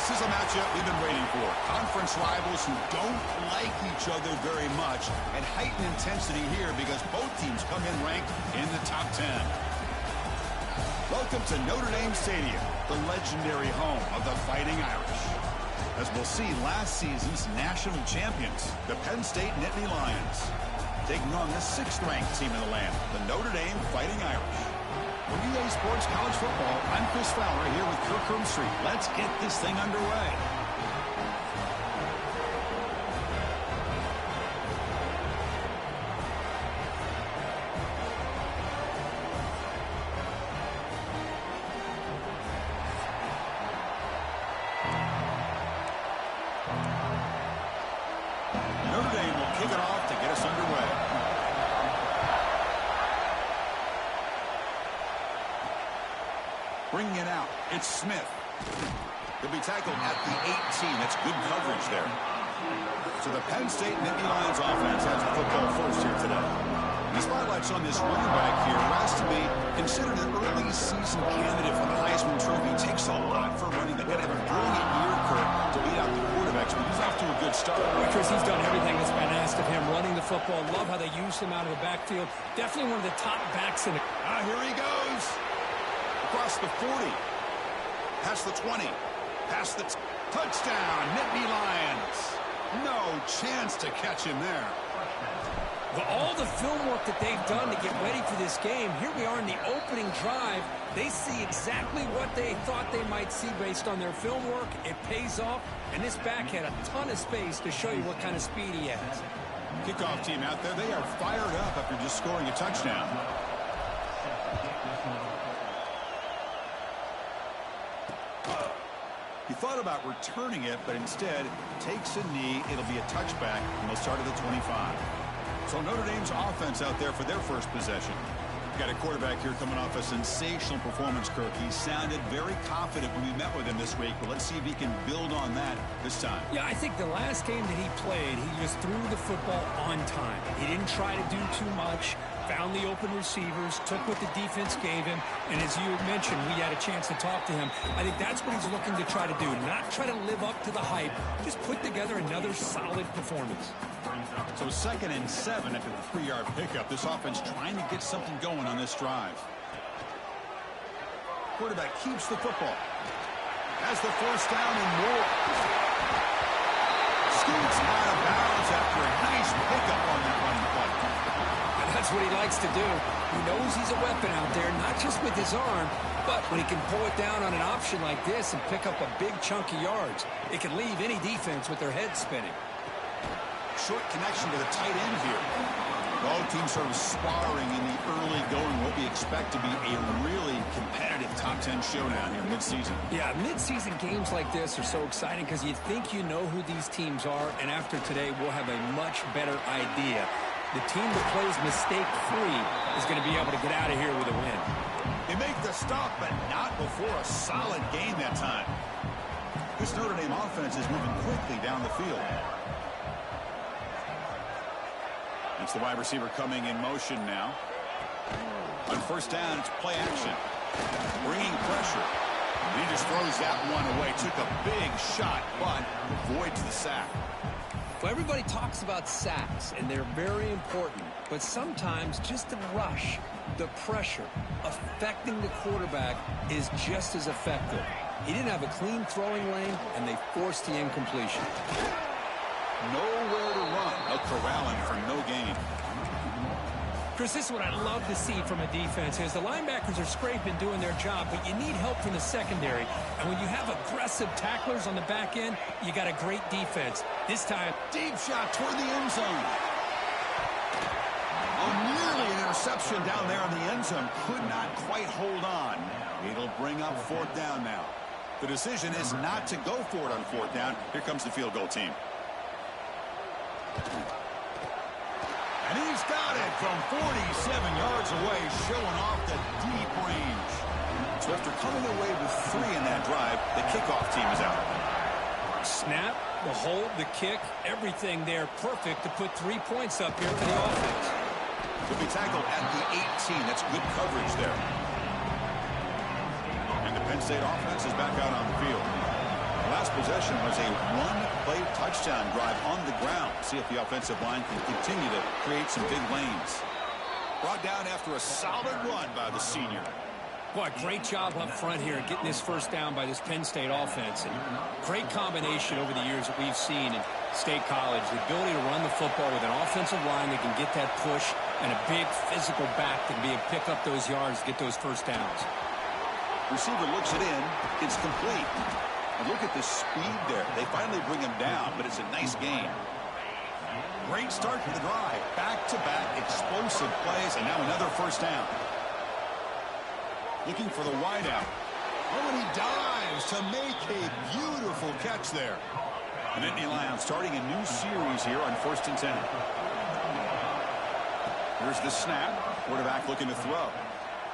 This is a matchup we've been waiting for. Conference rivals who don't like each other very much, and heightened intensity here because both teams come in ranked in the top 10. Welcome to Notre Dame Stadium, the legendary home of the Fighting Irish. As we'll see, last season's national champions, the Penn State Nittany Lions, taking on the 6th-ranked team in the land, the Notre Dame Fighting Irish. For EA Sports College Football, I'm Chris Fowler here with Kirk Herbstreit. Let's get this thing underway. Notre Dame will kick it off to get us underway. Bringing it out, it's Smith. He'll be tackled at the 18. That's good coverage there. So the Penn State Nittany Lions offense has the football first here today. The spotlight's on this running back here. Has to be considered an early season candidate for the Heisman Trophy. Takes a lot for running. They've got to have a brilliant year, Kirk, to beat out the quarterbacks, but he's off to a good start. Chris, he's done everything that's been asked of him. Running the football. Love how they use him out of the backfield. Definitely one of the top backs in the... Here he goes. Across the 40, past the 20, past the touchdown, Nittany Lions. No chance to catch him there. Well, all the film work that they've done to get ready for this game, here we are in the opening drive. They see exactly what they thought they might see based on their film work. It pays off, and this back had a ton of space to show you what kind of speed he has. Kickoff team out there, they are fired up after just scoring a touchdown. He thought about returning it, but instead takes a knee. It'll be a touchback, and they'll start at the 25. So Notre Dame's offense out there for their first possession. Got a quarterback here coming off a sensational performance, Kirk. He sounded very confident when we met with him this week, but let's see if he can build on that this time. Yeah, I think the last game that he played, he just threw the football on time. He didn't try to do too much. Found the open receivers, took what the defense gave him, and as you mentioned, we had a chance to talk to him. I think that's what he's looking to try to do, not try to live up to the hype, just put together another solid performance. So 2nd and 7 after the 3-yard pickup. This offense trying to get something going on this drive. Quarterback keeps the football. Has the first down and more. Scoots out of bounds after a nice pickup on that running play. That's what he likes to do. He knows he's a weapon out there, not just with his arm, but when he can pull it down on an option like this and pick up a big chunk of yards, it can leave any defense with their head spinning. Short connection to the tight end here. Both teams sort of sparring in the early going. What we expect to be a really competitive top 10 showdown here mid-season. Yeah, mid-season games like this are so exciting because you think you know who these teams are, and after today, we'll have a much better idea. The team that plays mistake-free is going to be able to get out of here with a win. They make the stop, but not before a solid gain that time. This Notre Dame offense is moving quickly down the field. It's the wide receiver coming in motion now. On first down, it's play action. Bringing pressure. He just throws that one away. Took a big shot, but avoids the sack. Well, everybody talks about sacks, and they're very important. But sometimes just the rush, the pressure, affecting the quarterback is just as effective. He didn't have a clean throwing lane, and they forced the incompletion. Nowhere to run. They'll corral him for no gain. Chris, this is what I love to see from a defense is the linebackers are scraping, doing their job, but you need help from the secondary. And when you have aggressive tacklers on the back end, you got a great defense. This time, deep shot toward the end zone. Oh, nearly an interception down there in the end zone. Could not quite hold on. It'll bring up 4th down now. The decision is not to go for it on 4th down. Here comes the field goal team. And he's got it from 47 yards away, showing off the deep range. So after coming away with 3 in that drive, the kickoff team is out. Snap, the hold, the kick, everything there perfect to put 3 points up here for the offense. He'll be tackled at the 18. That's good coverage there. And the Penn State offense is back out on the field. Last possession was a one-play touchdown drive on the ground. See if the offensive line can continue to create some big lanes. Brought down after a solid run by the senior. Boy, great job up front here getting this first down by this Penn State offense. And great combination over the years that we've seen in State College. The ability to run the football with an offensive line that can get that push and a big physical back that can be able to pick up those yards, get those first downs. Receiver looks it in. It's complete. And look at the speed there. They finally bring him down, but it's a nice gain. Great start to the drive. Back-to-back explosive plays, and now another first down. Looking for the wideout. Oh, and he dives to make a beautiful catch there. The Nittany Lions starting a new series here on 1st and 10. Here's the snap. Quarterback looking to throw.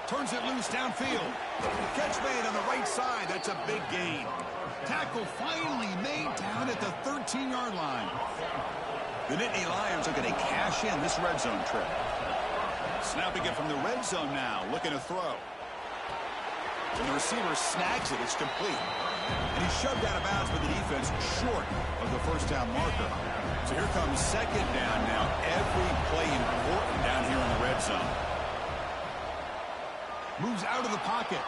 Turns it loose downfield. Catch made on the right side. That's a big gain. Tackle finally made down at the 13-yard line. The Nittany Lions are going to cash in this red zone trip. Snapping it from the red zone now. Looking to throw. And the receiver snags it. It's complete. And he's shoved out of bounds by the defense short of the first down marker. So here comes second down now. Every play important down here in the red zone. Moves out of the pocket.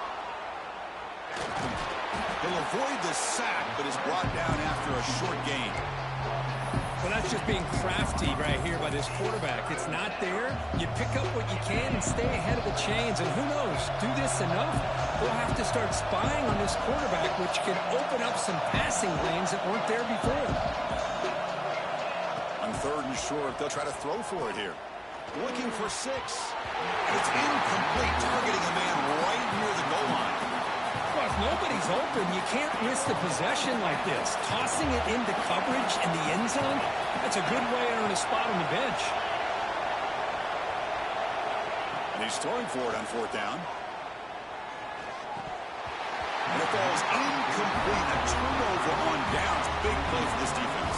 He'll avoid the sack, but is brought down after a short gain. Well, that's just being crafty right here by this quarterback. It's not there. You pick up what you can and stay ahead of the chains. And who knows, do this enough, we'll have to start spying on this quarterback, which can open up some passing lanes that weren't there before. On 3rd and short, they'll try to throw for it here. Looking for 6. And it's incomplete, targeting a man right near the goal line. Well, if nobody's open, you can't risk the possession like this. Tossing it into coverage in the end zone, that's a good way to earn a spot on the bench. And he's throwing for it on 4th down. And it falls incomplete. A turnover on downs. Big play for this defense.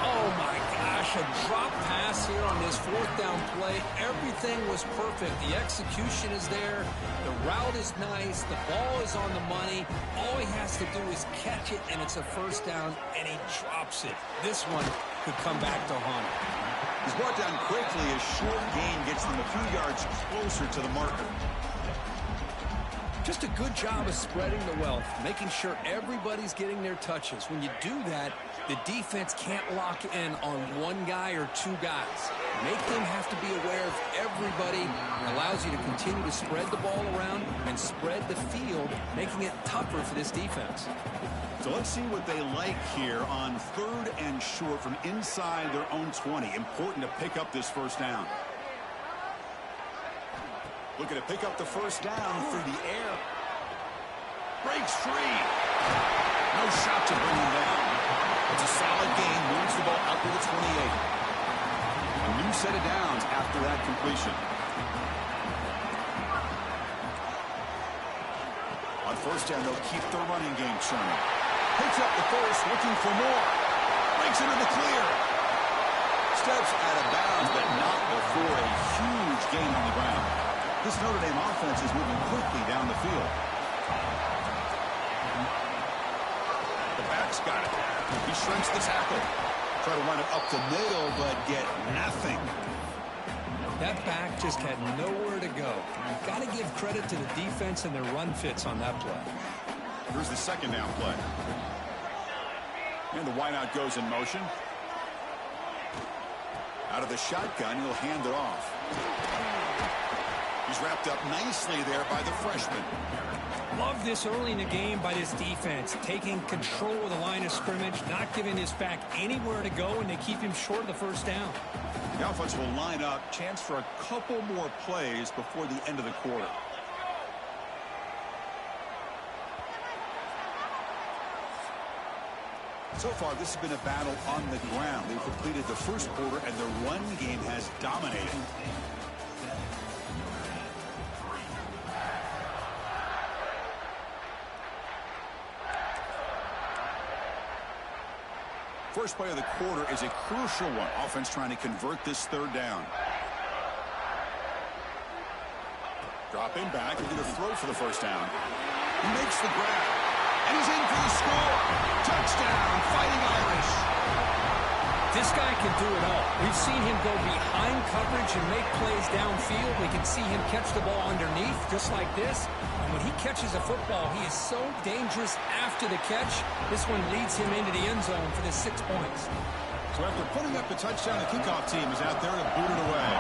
Oh, my gosh, a drop pass here on this 4th down play. Everything was perfect. The execution is there. The route is nice. The ball is on the money. All he has to do is catch it, and it's a first down, and he drops it. This one could come back to haunt him. He's brought down quickly. A short gain gets them a few yards closer to the marker. Just a good job of spreading the wealth, making sure everybody's getting their touches. When you do that, the defense can't lock in on one guy or 2 guys. Make them have to be aware of everybody. It allows you to continue to spread the ball around and spread the field, making it tougher for this defense. So let's see what they like here on 3rd and short from inside their own 20. Important to pick up this first down. Looking to pick up the first down through the air. Breaks free. No shot to bring him down. It's a solid gain. Moves the ball out to the 28. A new set of downs after that completion. On first down, they'll keep their running game churning. Picks up the first, looking for more. Breaks into the clear. Steps out of bounds, but not before a huge gain on the ground. This Notre Dame offense is moving quickly down the field. The back's got it. He shrinks the tackle. Try to run it up the middle, but get nothing. That back just had nowhere to go. You've got to give credit to the defense and their run fits on that play. Here's the second down play. And the wideout goes in motion. Out of the shotgun, he'll hand it off. He's wrapped up nicely there by the freshman. Love this early in the game by this defense, taking control of the line of scrimmage, not giving this back anywhere to go, and they keep him short of the first down. The offense will line up, chance for a couple more plays before the end of the quarter. So far, this has been a battle on the ground. They've completed the first quarter, and the run game has dominated. First play of the quarter is a crucial one. Offense trying to convert this 3rd down. Dropping back, looking to throw for the first down. He makes the grab. And he's in for the score. Touchdown, Fighting Irish. This guy can do it all. We've seen him go behind coverage and make plays downfield. We can see him catch the ball underneath, just like this. And when he catches a football, he is so dangerous after the catch. This one leads him into the end zone for the 6 points. So after putting up the touchdown, the kickoff team is out there to boot it away.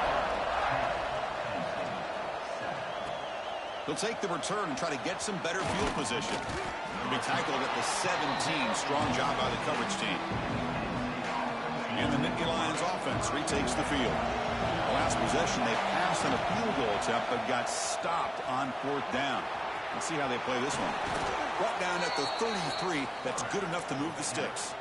They'll take the return and try to get some better field position. He'll be tackled at the 17. Strong job by the coverage team. And the Nittany Lions offense retakes the field. The last possession, they passed on a field goal attempt, but got stopped on 4th down. Let's see how they play this one. Brought down at the 33. That's good enough to move the sticks.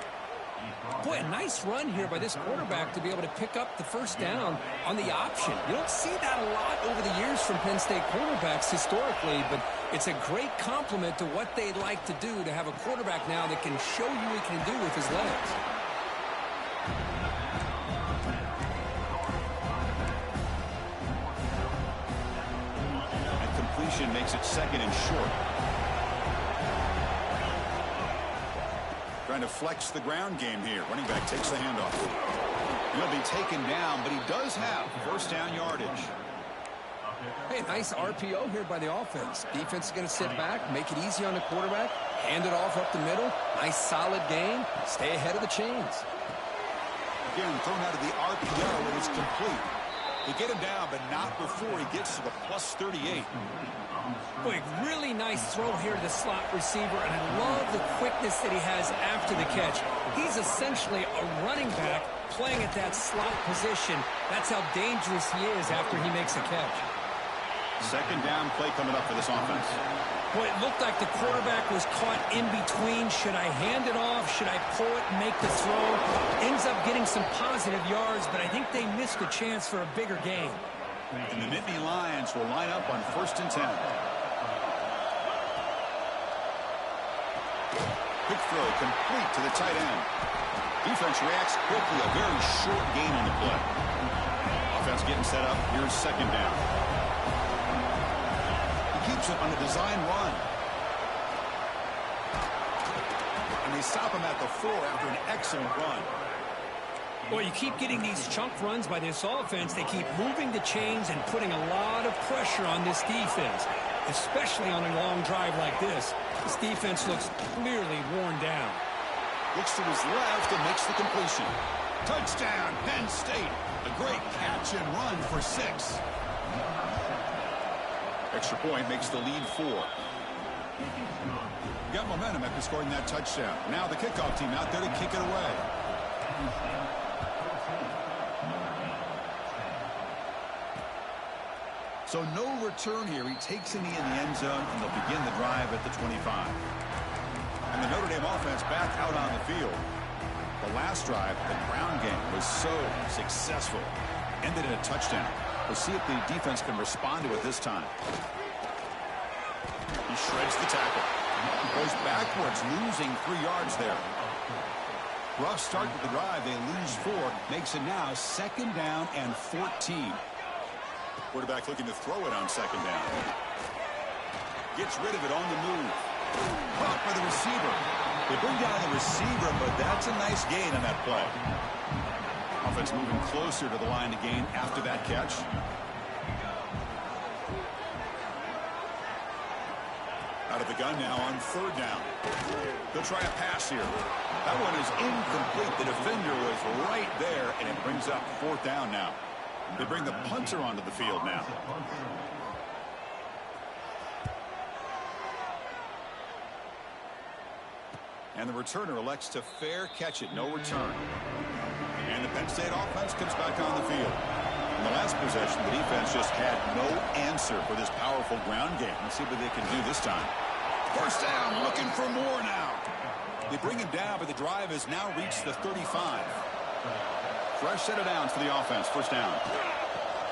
Boy, a nice run here by this quarterback to be able to pick up the 1st down on the option. You don't see that a lot over the years from Penn State quarterbacks historically, but it's a great compliment to what they like to do, to have a quarterback now that can show you what he can do with his legs. And completion makes it 2nd and short. Trying to flex the ground game here. Running back takes the handoff. He'll be taken down, but he does have 1st down yardage. Hey, nice RPO here by the offense. Defense is going to sit back, make it easy on the quarterback, hand it off up the middle. Nice solid game. Stay ahead of the chains. Again, thrown out of the RPO, and it's complete. They get him down, but not before he gets to the plus 38. Boy, really nice throw here to the slot receiver, and I love the quickness that he has after the catch. He's essentially a running back playing at that slot position. That's how dangerous he is after he makes a catch. 2nd down play coming up for this offense. Boy, it looked like the quarterback was caught in between. Should I hand it off? Should I pull it and make the throw? Ends up getting some positive yards, but I think they missed a chance for a bigger gain. And the Nittany Lions will line up on 1st and 10. Quick throw complete to the tight end. Defense reacts quickly. A very short gain on the play. Offense getting set up. Here's 2nd down. He keeps it on a design run. And they stop him at the 4 after an excellent run. Boy, you keep getting these chunk runs by this offense. They keep moving the chains and putting a lot of pressure on this defense, especially on a long drive like this. This defense looks clearly worn down. Looks to his left and makes the completion. Touchdown, Penn State. A great catch and run for 6. Extra point makes the lead 4. Got momentum after scoring that touchdown. Now the kickoff team out there to kick it away. So no return here. He takes it in the end zone, and they'll begin the drive at the 25. And the Notre Dame offense back out on the field. The last drive, the ground game, was so successful. Ended in a touchdown. We'll see if the defense can respond to it this time. He shreds the tackle. Goes backwards, losing 3 yards there. Rough start to the drive. They lose 4. Makes it now 2nd down and 14. Quarterback looking to throw it on 2nd down. Gets rid of it on the move. Caught by the receiver. They bring down the receiver, but that's a nice gain on that play. Offense moving closer to the line to gain after that catch. Out of the gun now on 3rd down. They'll try a pass here. That one is incomplete. The defender was right there, and it brings up 4th down now. They bring the punter onto the field now. And the returner elects to fair catch it. No return. And the Penn State offense comes back on the field. In the last possession, the defense just had no answer for this powerful ground game. Let's see what they can do this time. 1st down, looking for more now. They bring him down, but the drive has now reached the 35. Fresh set of downs for the offense. 1st down.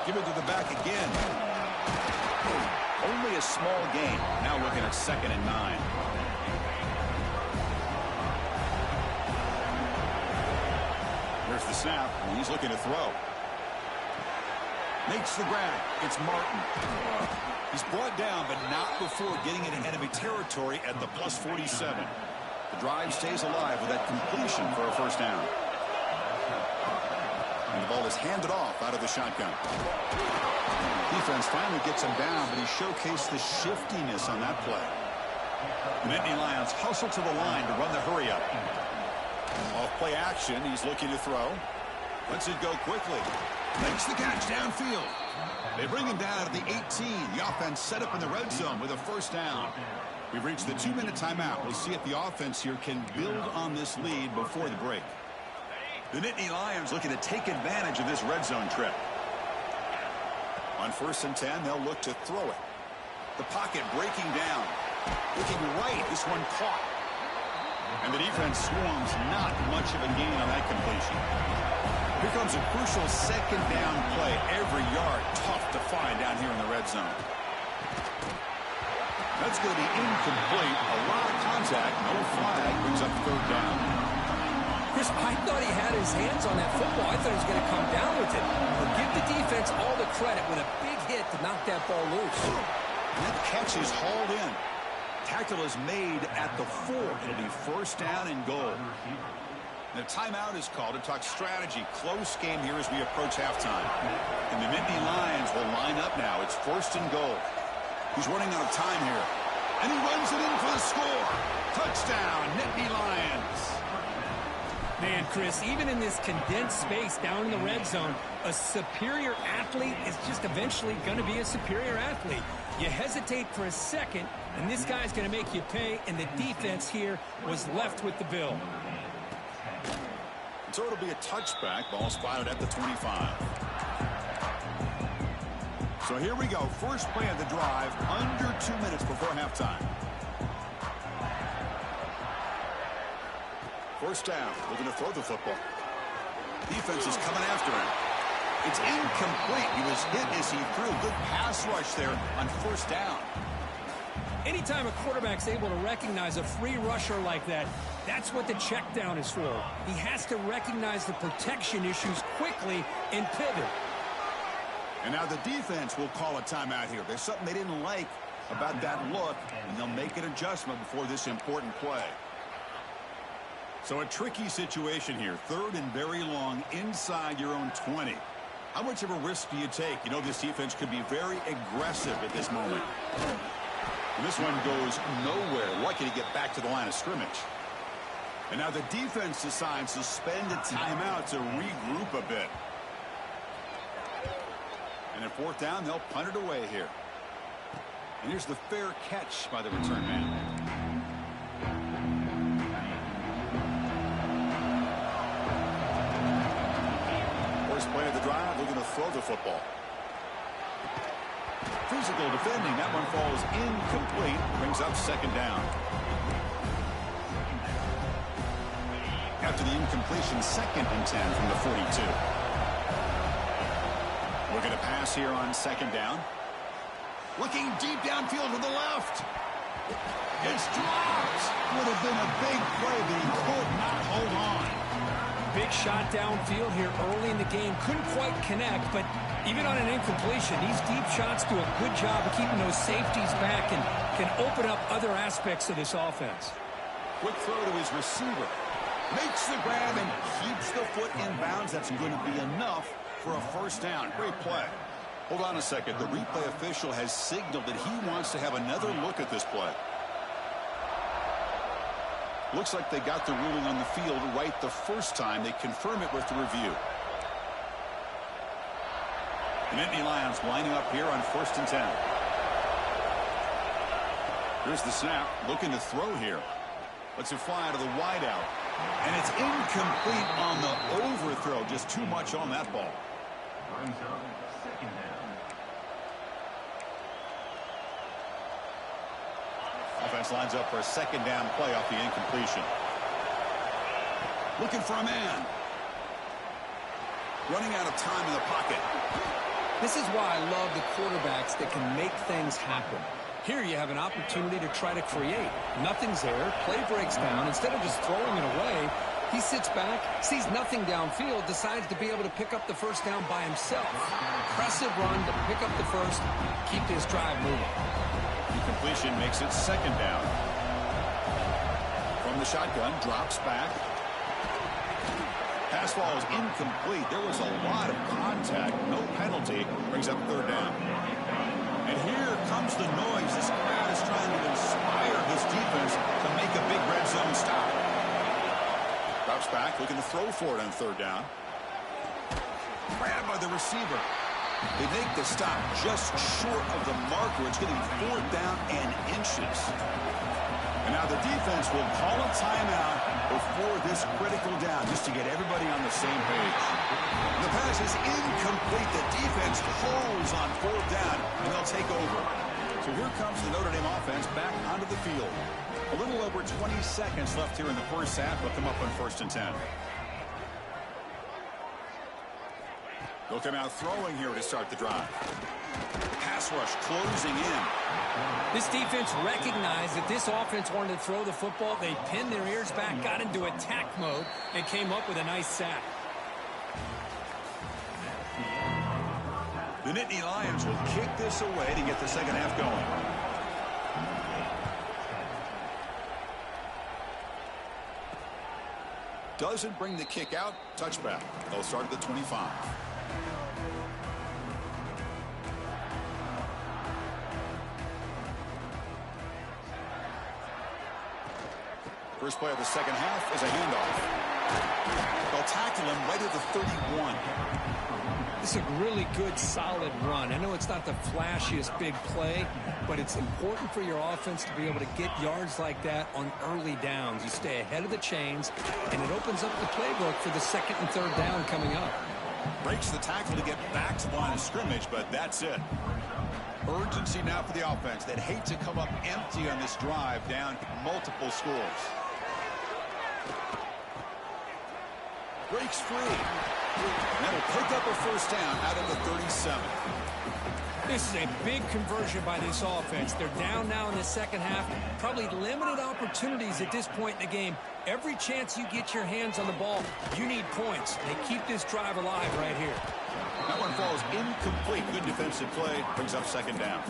Give it to the back again. Only a small gain. Now looking at 2nd and 9. There's the snap, and he's looking to throw. Makes the grab. It's Martin. He's brought down, but not before getting into enemy territory at the plus 47. The drive stays alive with that completion for a first down. And the ball is handed off out of the shotgun. Defense finally gets him down, but he showcased the shiftiness on that play. The Nittany Lions hustle to the line to run the hurry-up. Off play action, he's looking to throw. Lets it go quickly. Makes the catch downfield. They bring him down at the 18. The offense set up in the red zone with a first down. We've reached the 2-minute timeout. We'll see if the offense here can build on this lead before the break. The Nittany Lions looking to take advantage of this red zone trip. On 1st and 10, they'll look to throw it. The pocket breaking down. Looking right, this one caught. And the defense swarms, not much of a gain on that completion. Here comes a crucial second down play. Every yard tough to find down here in the red zone. That's going to be incomplete. A lot of contact. No flag. Brings up 3rd down. Chris, I thought he had his hands on that football. I thought he was going to come down with it. But give the defense all the credit with a big hit to knock that ball loose. And that catch is hauled in. Tackle is made at the 4. It'll be first down and goal. The timeout is called to talk strategy. Close game here as we approach halftime. And the Nittany Lions will line up now. It's 1st and goal. He's running out of time here. And he runs it in for the score. Touchdown, Nittany Lions. Man, Chris, even in this condensed space down in the red zone, a superior athlete is just eventually going to be a superior athlete. You hesitate for a second, and this guy's going to make you pay, and the defense here was left with the bill. So it'll be a touchback. Ball spotted at the 25. So here we go. First play of the drive, under 2 minutes before halftime. First down, looking to throw the football. Defense is coming after him. It's incomplete. He was hit as he threw. Good pass rush there on first down. Anytime a quarterback's able to recognize a free rusher like that, that's what the check down is for. He has to recognize the protection issues quickly and pivot. And now the defense will call a timeout here. There's something they didn't like about that look, and they'll make an adjustment before this important play. So a tricky situation here. 3rd and very long inside your own 20. How much of a risk do you take? You know this defense could be very aggressive at this moment. And this one goes nowhere. Lucky to get back to the line of scrimmage. And now the defense decides to spend a timeout to regroup a bit. And at 4th down, they'll punt it away here. And here's the fair catch by the return man. First play of the drive, looking to throw the football. Physical defending. That one falls incomplete. Brings up 2nd down. After the incompletion, 2nd and 10 from the 42. Looking to pass here on 2nd down. Looking deep downfield to the left. It's dropped. Would have been a big play, but he could not hold on. Big shot downfield here early in the game. Couldn't quite connect, but even on an incompletion, these deep shots do a good job of keeping those safeties back and can open up other aspects of this offense. Quick throw to his receiver. Makes the grab and keeps the foot in bounds. That's going to be enough for a first down. Great play. Hold on a second. The replay official has signaled that he wants to have another look at this play. Looks like they got the ruling on the field right the first time. They confirm it with the review. The Nittany Lions lining up here on 1st and 10. Here's the snap. Looking to throw here. Lets it fly out of the wideout. And it's incomplete on the overthrow. Just too much on that ball. Offense lines up for a 2nd down play off the incompletion. Looking for a man. Running out of time in the pocket. This is why I love the quarterbacks that can make things happen. Here you have an opportunity to try to create. Nothing's there. Play breaks down. Instead of just throwing it away, He sits back, sees nothing downfield, decides to be able to pick up the first down by himself. Impressive run to pick up the first, keep this drive moving. The completion makes it second down. From the shotgun, drops back. Pass ball is incomplete. There was a lot of contact. No penalty. Brings up third down. And here comes the noise. This crowd is trying to inspire his defense to make a big red zone stop. Drops back, looking to throw for it on third down. Grabbed by the receiver. They make the stop just short of the marker. It's getting fourth down and inches. And now the defense will call a timeout before this critical down, just to get everybody on the same page. The pass is incomplete. The defense holds on fourth down, and they'll take over. So here comes the Notre Dame offense back onto the field. A little over 20 seconds left here in the first half. They'll come up on 1st and 10. They'll come out throwing here to start the drive. Pass rush closing in. This defense recognized that this offense wanted to throw the football. They pinned their ears back, got into attack mode, and came up with a nice sack. The Nittany Lions will kick this away to get the second half going. Doesn't bring the kick out. Touchback. They'll start at the 25. First play of the second half is a handoff. They'll tackle him right at the 31. This is a really good, solid run. I know it's not the flashiest big play, but it's important for your offense to be able to get yards like that on early downs. You stay ahead of the chains, and it opens up the playbook for the second and third down coming up. Breaks the tackle to get back to the line of scrimmage, but that's it. Urgency now for the offense. They'd hate to come up empty on this drive, down multiple scores. Breaks free. That'll pick up a first down out of the 37. This is a big conversion by this offense. They're down now in the second half. Probably limited opportunities at this point in the game. Every chance you get your hands on the ball, you need points. They keep this drive alive right here. That one falls incomplete. Good defensive play. Brings up second down.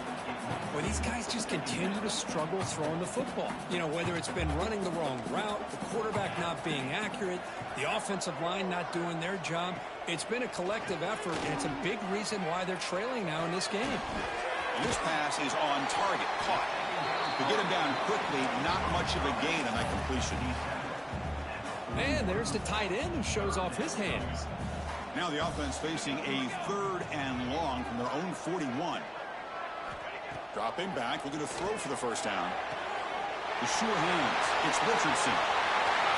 Well, these guys just continue to struggle throwing the football. You know, whether it's been running the wrong route, the quarterback not being accurate, the offensive line not doing their job. It's been a collective effort, and it's a big reason why they're trailing now in this game. And this pass is on target. Caught. To get him down quickly, not much of a gain on that completion. And there's the tight end who shows off his hands. Now the offense facing a third and long from their own 41. Dropping back, looking to throw for the first down. The sure hands. It's Richardson.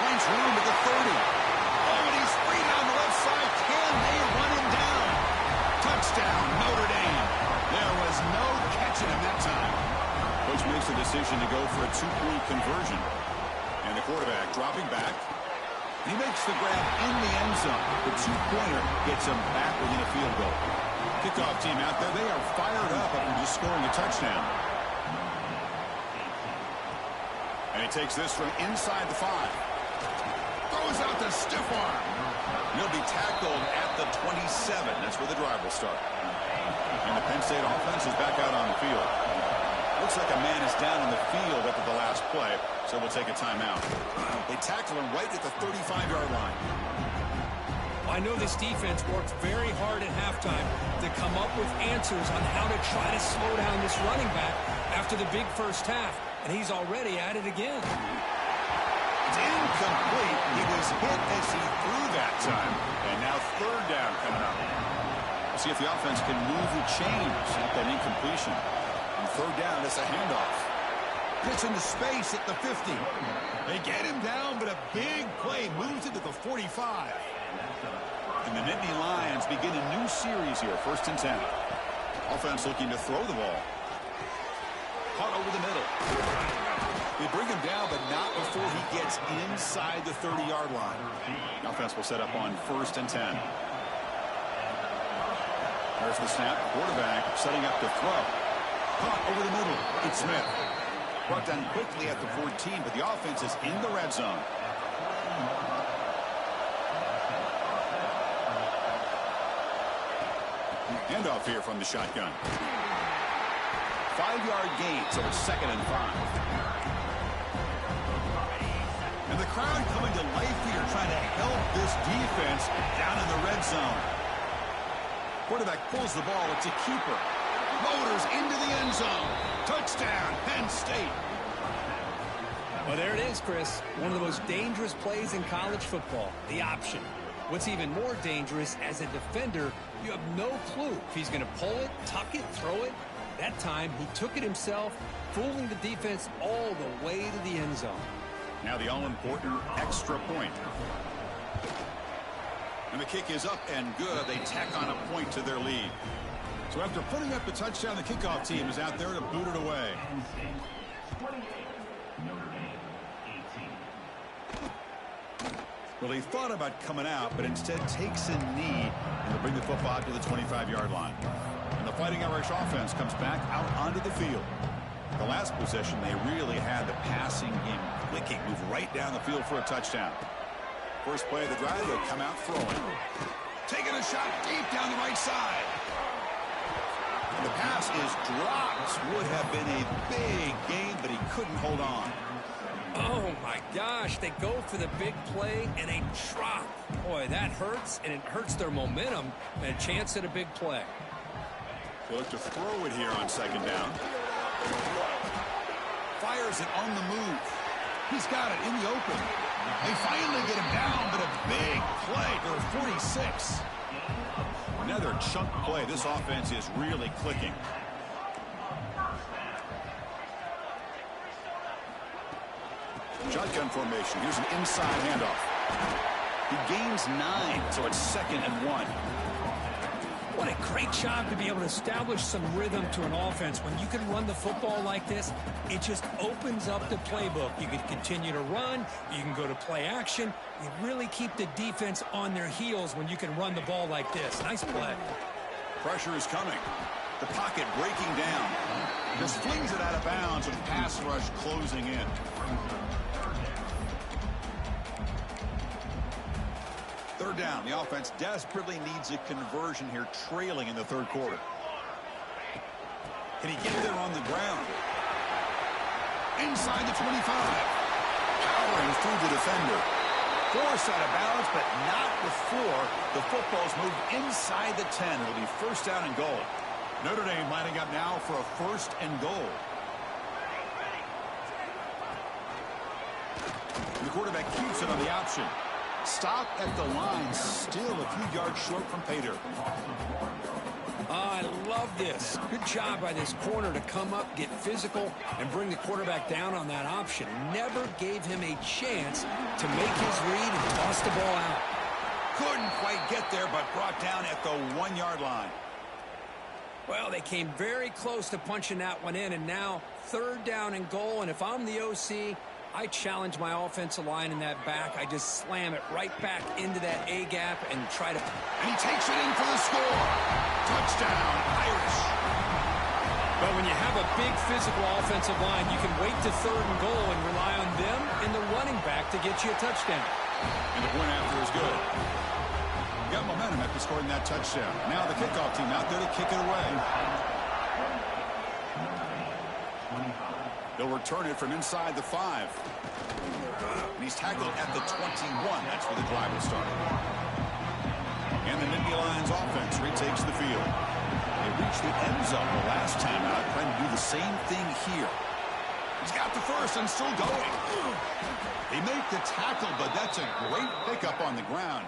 Finds room at the 30. Oh, and he's free down the left side. Can they run him down? Touchdown, Notre Dame. There was no catching him that time. Coach makes the decision to go for a two-point conversion. And the quarterback dropping back. He makes the grab in the end zone. The two-pointer gets him back within a field goal. Kickoff team out there. They are fired up after just scoring a touchdown. And he takes this from inside the 5. Throws out the stiff arm. He'll be tackled at the 27. That's where the drive will start. And the Penn State offense is back out on the field. Looks like a man is down on the field after the last play, so we'll take a timeout. They tackle him right at the 35-yard line. I know this defense worked very hard at halftime to come up with answers on how to try to slow down this running back after the big first half, and he's already at it again. It's incomplete. He was hit as he threw that time, and now third down coming up. We'll see if the offense can move the chains at that incompletion. And third down, it's a handoff. Gets into space at the 50. They get him down, but a big play moves into the 45. And the Nittany Lions begin a new series here, 1st and 10. Offense looking to throw the ball. Caught over the middle. They bring him down, but not before he gets inside the 30-yard line. The offense will set up on 1st and 10. There's the snap. Quarterback setting up to throw. Caught over the middle. It's Smith. Brought down quickly at the 14, but the offense is in the red zone. Handoff here from the shotgun. 5-yard gain, so it's 2nd and 5. And the crowd coming to life here, trying to help this defense down in the red zone. Quarterback pulls the ball. It's a keeper. Motors into the end zone. Touchdown, Penn State. Well, there it is, Chris. One of the most dangerous plays in college football, the option. What's even more dangerous, as a defender, you have no clue if he's going to pull it, tuck it, throw it. That time, he took it himself, fooling the defense all the way to the end zone. Now the all-important extra point. And the kick is up and good. They tack on a point to their lead. So after putting up the touchdown, the kickoff team is out there to boot it away. Well, he thought about coming out, but instead takes a knee and will bring the football to the 25-yard line. And the Fighting Irish offense comes back out onto the field. The last possession, they really had the passing game clicking, move right down the field for a touchdown. First play of the drive, they'll come out throwing. Taking a shot deep down the right side. And the pass is dropped. Would have been a big gain, but he couldn't hold on. Oh, my gosh. They go for the big play, and they drop. Boy, that hurts, and it hurts their momentum, and a chance at a big play. They look to throw it here on 2nd down. Fires it on the move. He's got it in the open. They finally get him down, but a big play for 46. Another chunk play. This offense is really clicking. Shotgun formation. Here's an inside handoff. He gains 9, so it's 2nd and 1. What a great job to be able to establish some rhythm to an offense. When you can run the football like this, it just opens up the playbook. You can continue to run. You can go to play action. You really keep the defense on their heels when you can run the ball like this. Nice play. Pressure is coming. The pocket breaking down. Just flings it out of bounds with pass rush closing in. Third down. The offense desperately needs a conversion here, trailing in the 3rd quarter. Can he get there on the ground? Inside the 25. Powering through the defender. Forced out of bounds, but not before the football's moved inside the 10. It'll be 1st down and goal. Notre Dame lining up now for a 1st and goal. The quarterback keeps it on the option. Stop at the line, still a few yards short from pay dirt. I love this. Good job by this corner to come up, get physical, and bring the quarterback down on that option. Never gave him a chance to make his read and toss the ball out. Couldn't quite get there, but brought down at the 1-yard line. Well, they came very close to punching that one in, and now 3rd down and goal. And if I'm the OC, I challenge my offensive line in that back. I just slam it right back into that A-gap and try to... And he takes it in for the score. Touchdown, Irish. But when you have a big physical offensive line, you can wait to 3rd and goal and rely on them and the running back to get you a touchdown. And the point after is good. Got momentum after scoring that touchdown. Now the kickoff team out there to kick it away. They'll return it from inside the 5. And he's tackled at the 21. That's where the drive will start. And the Nittany Lions offense retakes the field. They reached the end zone the last time out, trying to do the same thing here. He's got the first and still going. They make the tackle, but that's a great pickup on the ground.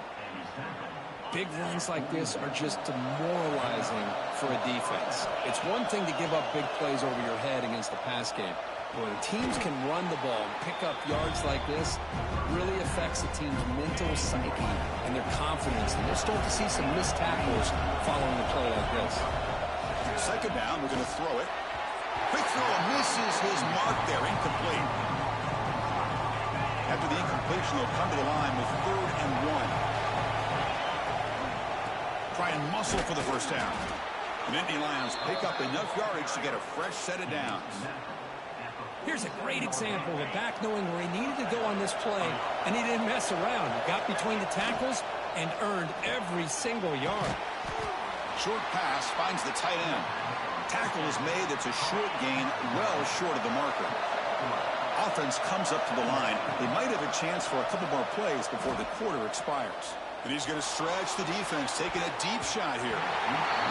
Big runs like this are just demoralizing for a defense. It's one thing to give up big plays over your head against the pass game. When teams can run the ball and pick up yards like this, it really affects the team's mental psyche and their confidence. And they'll start to see some missed tackles following a play like this. 2nd down, we're going to throw it. Quick throw, misses his mark there, incomplete. After the incompletion, they'll come to the line with 3rd and 1. Try and muscle for the 1st down. The Nittany Lions pick up enough yardage to get a fresh set of downs. Here's a great example of a back knowing where he needed to go on this play, and he didn't mess around. He got between the tackles and earned every single yard. Short pass finds the tight end. Tackle is made. It's a short gain, well short of the marker. Offense comes up to the line. They might have a chance for a couple more plays before the quarter expires. And he's going to stretch the defense, taking a deep shot here.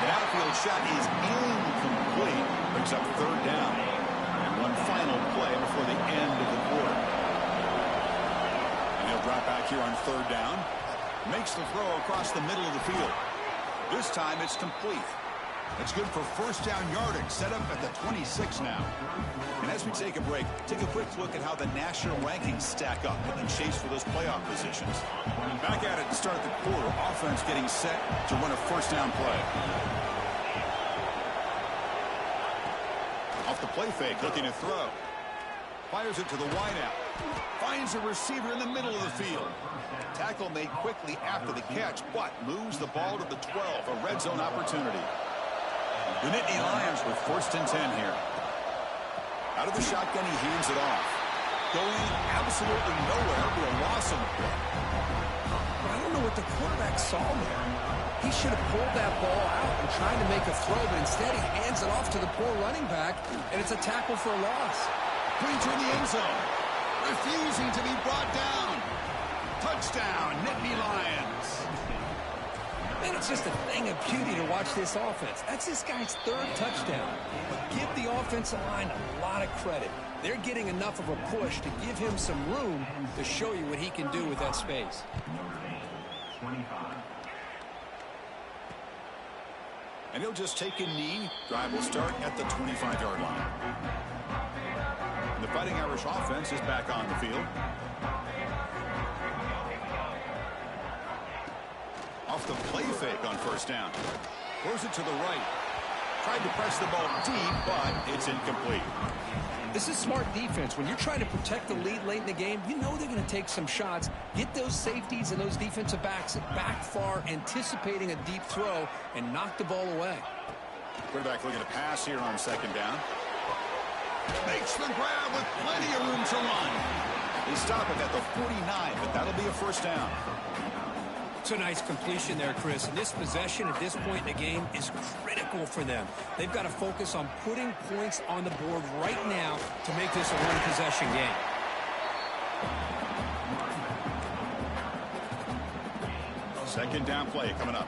The outfield shot is incomplete. Brings up third down. And one final play before the end of the quarter. And he'll drop back here on third down. Makes the throw across the middle of the field. This time it's complete. It's good for first down yardage, set up at the 26 now. And as we take a break, take a quick look at how the national rankings stack up in the chase for those playoff positions. Back at it to start the quarter, offense getting set to run a first down play. Off the play fake, looking to throw. Fires it to the wideout. Finds a receiver in the middle of the field. Tackle made quickly after the catch, but moves the ball to the 12, a red zone opportunity. The Nittany Lions with first and 10 here. Out of the shotgun, he hands it off. Going absolutely nowhere for a loss on the play. I don't know what the quarterback saw there. He should have pulled that ball out and tried to make a throw, but instead he hands it off to the poor running back, and it's a tackle for a loss. Preacher in the end zone. Refusing to be brought down. Touchdown, Nittany Lions. Man, it's just a thing of beauty to watch this offense. That's this guy's third touchdown. But give the offensive line a lot of credit. They're getting enough of a push to give him some room to show you what he can do with that space. And he'll just take a knee. Drive will start at the 25-yard line. And the Fighting Irish offense is back on the field. Off the play fake on first down. Throws it to the right. Tried to press the ball deep, but it's incomplete. This is smart defense. When you're trying to protect the lead late in the game, you know they're going to take some shots. Get those safeties and those defensive backs back far, anticipating a deep throw, and knock the ball away. Quarterback looking to pass here on second down. Makes the grab with plenty of room to run. They stop it at the 49, but that'll be a first down. It's a nice completion there, Chris. And this possession at this point in the game is critical for them. They've got to focus on putting points on the board right now to make this a one-possession game. Second down play coming up.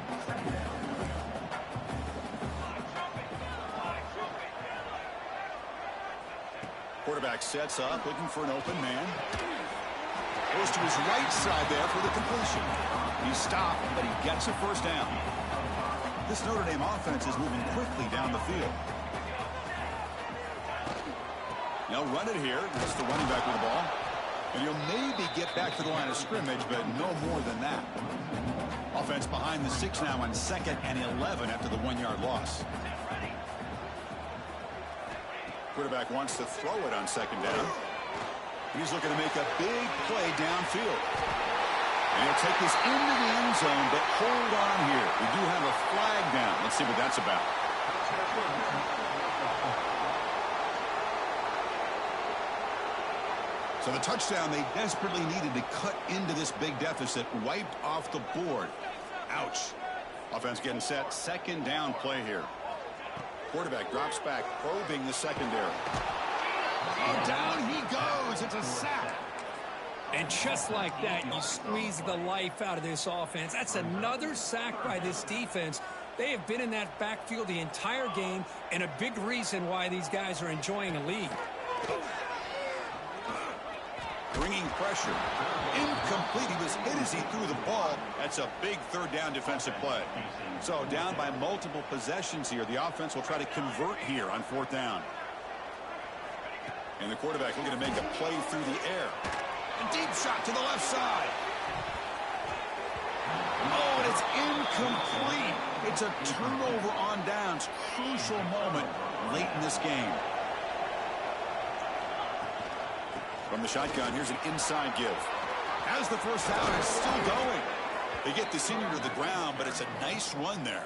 Quarterback sets up, looking for an open man. Goes to his right side there for the completion. He stopped, but he gets a first down. This Notre Dame offense is moving quickly down the field. Now run it here. That's the running back with the ball. And he'll maybe get back to the line of scrimmage, but no more than that. Offense behind the 6 now on 2nd and 11 after the 1-yard loss. Quarterback wants to throw it on second down. He's looking to make a big play downfield. And he'll take this into the end zone, but hold on here. We do have a flag down. Let's see what that's about. So the touchdown they desperately needed to cut into this big deficit wiped off the board. Ouch. Offense getting set. Second down play here. Quarterback drops back, probing the secondary. Oh, down he goes. It's a sack. And just like that, you squeeze the life out of this offense. That's another sack by this defense. They have been in that backfield the entire game, and a big reason why these guys are enjoying a lead. Bringing pressure. Incomplete. He was hit as he threw the ball. That's a big third down defensive play. So down by multiple possessions here. The offense will try to convert here on 4th down. And the quarterback looking to make a play through the air. A deep shot to the left side. Oh, and it's incomplete. It's a turnover on downs. Crucial moment late in this game. From the shotgun, here's an inside give. As the first down is still going. They get the senior to the ground, but it's a nice run there.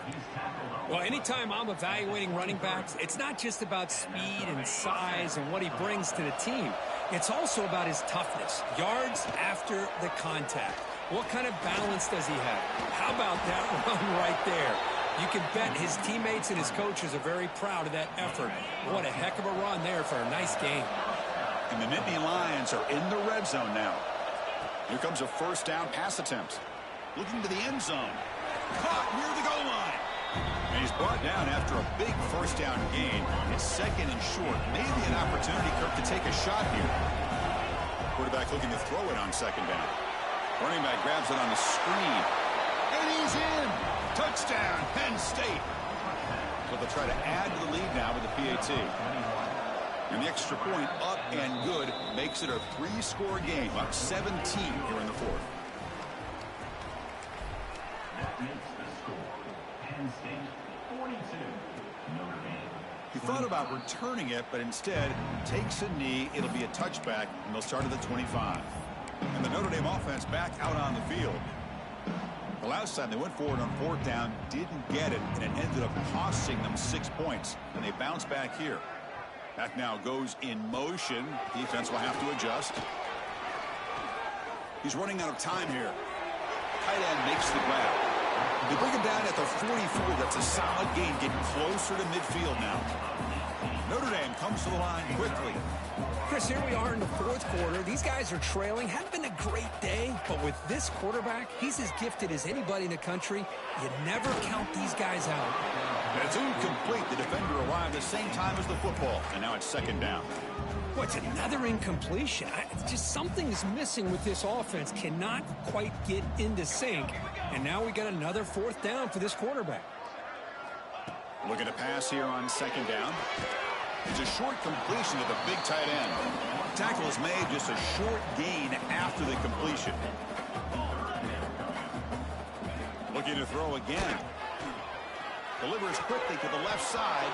Well, anytime I'm evaluating running backs, it's not just about speed and size and what he brings to the team. It's also about his toughness, yards after the contact. What kind of balance does he have? How about that run right there? You can bet his teammates and his coaches are very proud of that effort. What a heck of a run there for a nice game. And the Nittany Lions are in the red zone now. Here comes a first down pass attempt. Looking to the end zone. Caught near the goal line. And he's brought down after a big first down gain. It's second and short. Maybe an opportunity, Kirk, to take a shot here. Quarterback looking to throw it on second down. Running back grabs it on the screen. And he's in. Touchdown, Penn State. So they'll try to add to the lead now with the PAT. And the extra point up and good makes it a 3-score game. Up 17 here in the fourth. He thought about returning it, but instead takes a knee. It'll be a touchback, and they'll start at the 25. And the Notre Dame offense back out on the field. The last time they went forward on fourth down, didn't get it, and it ended up costing them 6 points. And they bounce back here. Back now goes in motion. Defense will have to adjust. He's running out of time here. Tight end makes the grab. They bring him down at the 44. That's a solid gain, getting closer to midfield now. Notre Dame comes to the line quickly. Chris, here we are in the fourth quarter. These guys are trailing. Hadn't been a great day, but with this quarterback, he's as gifted as anybody in the country. You never count these guys out. And it's incomplete. The defender arrived at the same time as the football, and now it's second down. What's another incompletion? Just something's missing with this offense. Cannot quite get into sync. And now we got another fourth down for this quarterback. Looking to pass here on second down. It's a short completion to the big tight end. Tackle is made, just a short gain after the completion. Looking to throw again. Delivers quickly to the left side.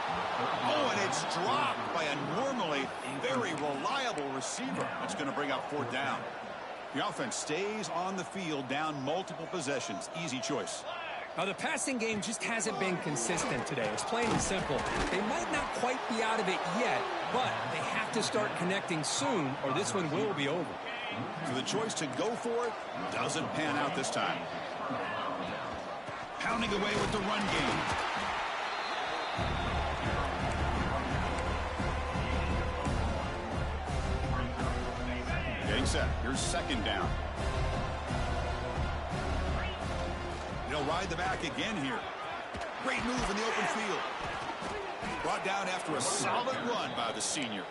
Oh, and it's dropped by a normally very reliable receiver. That's going to bring up fourth down. The offense stays on the field, down multiple possessions. Easy choice. Now, the passing game just hasn't been consistent today. It's plain and simple. They might not quite be out of it yet, but they have to start connecting soon, or this one will be over. So the choice to go for it doesn't pan out this time. Pounding away with the run game. Getting set. Here's second down. They'll ride the back again here. Great move in the open field. Brought down after a solid run by the senior.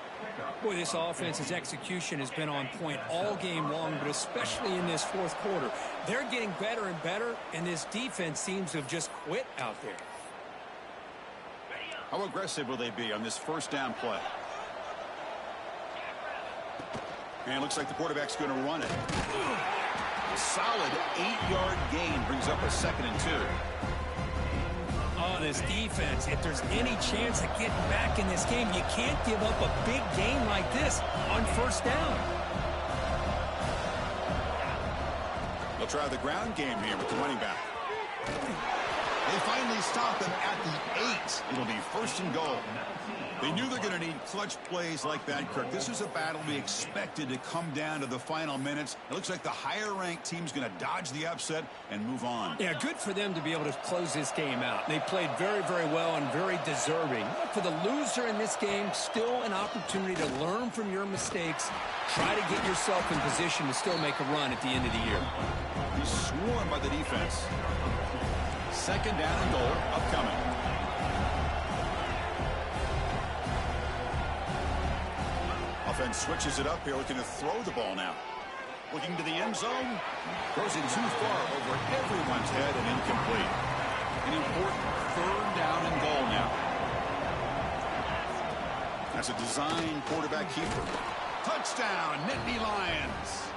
Boy, this offense's execution has been on point all game long, but especially in this fourth quarter. They're getting better and better, and this defense seems to have just quit out there. How aggressive will they be on this first down play? And it looks like the quarterback's going to run it. A solid 8-yard gain brings up a 2nd and 2. Oh, this defense, if there's any chance of getting back in this game, you can't give up a big game like this on first down. They'll try the ground game here with the running back. They finally stop him at the 8. It'll be first and goal. They knew they're going to need clutch plays like that, Kirk. This is a battle we expected to come down to the final minutes. It looks like the higher-ranked team's going to dodge the upset and move on. Yeah, good for them to be able to close this game out. They played very, very well and very deserving. For the loser in this game, still an opportunity to learn from your mistakes. Try to get yourself in position to still make a run at the end of the year. He's swarmed by the defense. Second down and goal upcoming. Offense switches it up here, looking to throw the ball now. Looking to the end zone. Throws it too far over everyone's head and incomplete. An important third down and goal now. That's a design quarterback keeper. Touchdown, Nittany Lions.